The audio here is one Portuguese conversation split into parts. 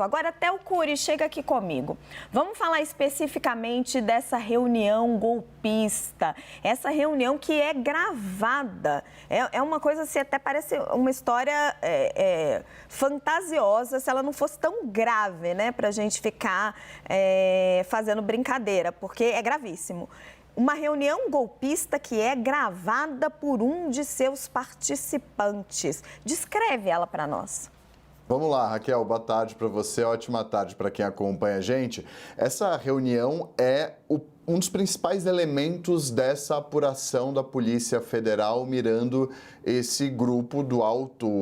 Agora até o Cury chega aqui comigo. Vamos falar especificamente dessa reunião golpista. Essa reunião que é gravada. É uma coisa assim, até parece uma história fantasiosa, se ela não fosse tão grave, né? Pra gente ficar fazendo brincadeira, porque é gravíssimo. Uma reunião golpista que é gravada por um de seus participantes. Descreve ela para nós. Vamos lá, Raquel, boa tarde para você, ótima tarde para quem acompanha a gente. Essa reunião é um dos principais elementos dessa apuração da Polícia Federal mirando esse grupo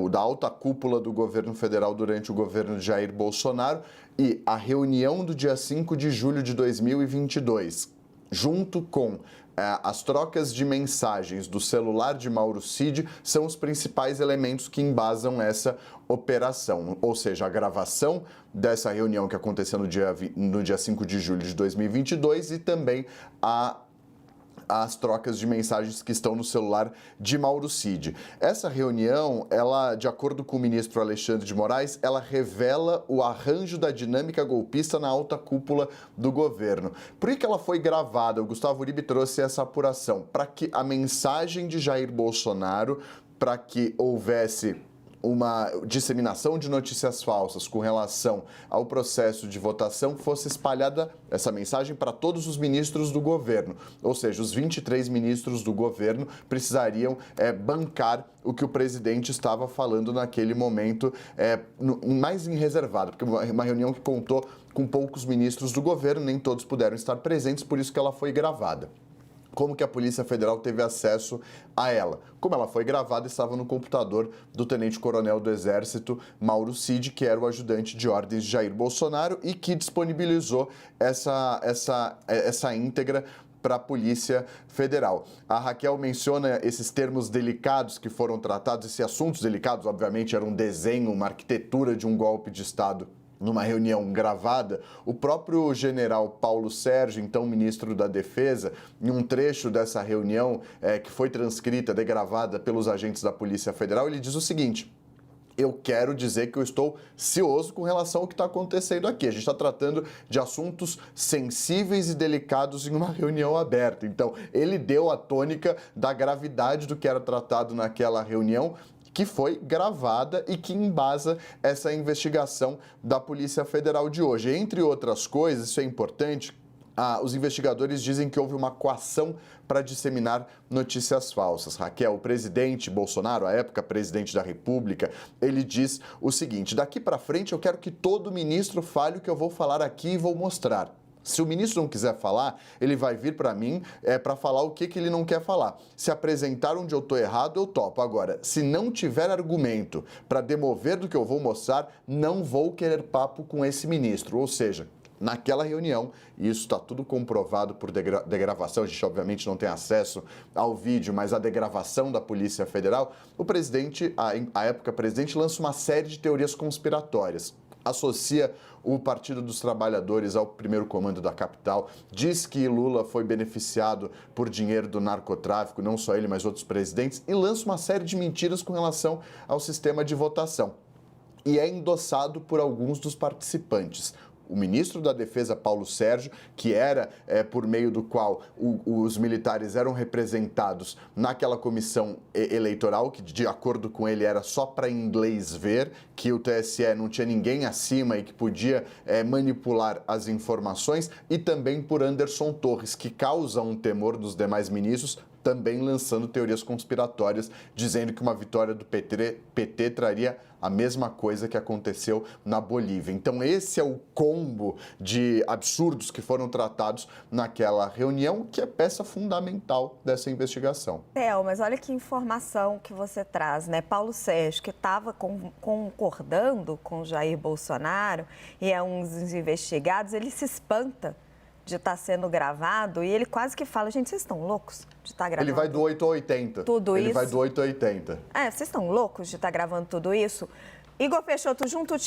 da alta cúpula do governo federal durante o governo de Jair Bolsonaro e a reunião do dia 5 de julho de 2022, junto com as trocas de mensagens do celular de Mauro Cid são os principais elementos que embasam essa operação, ou seja, a gravação dessa reunião que aconteceu no dia 5 de julho de 2022 e também as trocas de mensagens que estão no celular de Mauro Cid. Essa reunião, ela, de acordo com o ministro Alexandre de Moraes, ela revela o arranjo da dinâmica golpista na alta cúpula do governo. Por que ela foi gravada? O Gustavo Uribe trouxe essa apuração para que a mensagem de Jair Bolsonaro, para que houvesse uma disseminação de notícias falsas com relação ao processo de votação, fosse espalhada essa mensagem para todos os ministros do governo. Ou seja, os 23 ministros do governo precisariam bancar o que o presidente estava falando naquele momento, mais em reservado, porque uma reunião que contou com poucos ministros do governo, nem todos puderam estar presentes, por isso que ela foi gravada. Como que a Polícia Federal teve acesso a ela? Como ela foi gravada, estava no computador do tenente-coronel do Exército, Mauro Cid, que era o ajudante de ordens de Jair Bolsonaro e que disponibilizou essa íntegra para a Polícia Federal. A Raquel menciona esses termos delicados que foram tratados, esses assuntos delicados, obviamente, era um desenho, uma arquitetura de um golpe de Estado numa reunião gravada. O próprio general Paulo Sérgio, então ministro da Defesa, em um trecho dessa reunião que foi transcrita, degravada pelos agentes da Polícia Federal, ele diz o seguinte: eu quero dizer que eu estou cioso com relação ao que está acontecendo aqui. A gente está tratando de assuntos sensíveis e delicados em uma reunião aberta. Então, ele deu a tônica da gravidade do que era tratado naquela reunião, que foi gravada e que embasa essa investigação da Polícia Federal de hoje. Entre outras coisas, isso é importante, os investigadores dizem que houve uma coação para disseminar notícias falsas. Raquel, o presidente Bolsonaro, à época presidente da República, ele diz o seguinte: daqui para frente eu quero que todo ministro fale o que eu vou falar aqui e vou mostrar. Se o ministro não quiser falar, ele vai vir para mim para falar o que ele não quer falar. Se apresentar onde eu estou errado, eu topo. Agora, se não tiver argumento para demover do que eu vou mostrar, não vou querer papo com esse ministro. Ou seja, naquela reunião, e isso está tudo comprovado por degravação, a gente obviamente não tem acesso ao vídeo, mas a degravação da Polícia Federal, o presidente, à época presidente, lança uma série de teorias conspiratórias. Associa o Partido dos Trabalhadores ao primeiro comando da capital, diz que Lula foi beneficiado por dinheiro do narcotráfico, não só ele, mas outros presidentes, e lança uma série de mentiras com relação ao sistema de votação. E é endossado por alguns dos participantes. O ministro da Defesa, Paulo Sérgio, que era por meio do qual os militares eram representados naquela comissão eleitoral, que de acordo com ele era só para inglês ver, que o TSE não tinha ninguém acima e que podia manipular as informações, e também por Anderson Torres, que causa um temor dos demais ministros, também lançando teorias conspiratórias, dizendo que uma vitória do PT traria a mesma coisa que aconteceu na Bolívia. Então esse é o combo de absurdos que foram tratados naquela reunião, que é peça fundamental dessa investigação. Mas olha que informação que você traz, né? Paulo Sérgio, que estava concordando com Jair Bolsonaro e é um dos investigados, ele se espanta de estar sendo gravado e ele quase que fala: gente, vocês estão loucos de estar gravando? Ele vai do 8 a 80. Tudo isso? Ele vai do 8 a 80. Vocês estão loucos de estar gravando tudo isso? Igor Peixoto, junto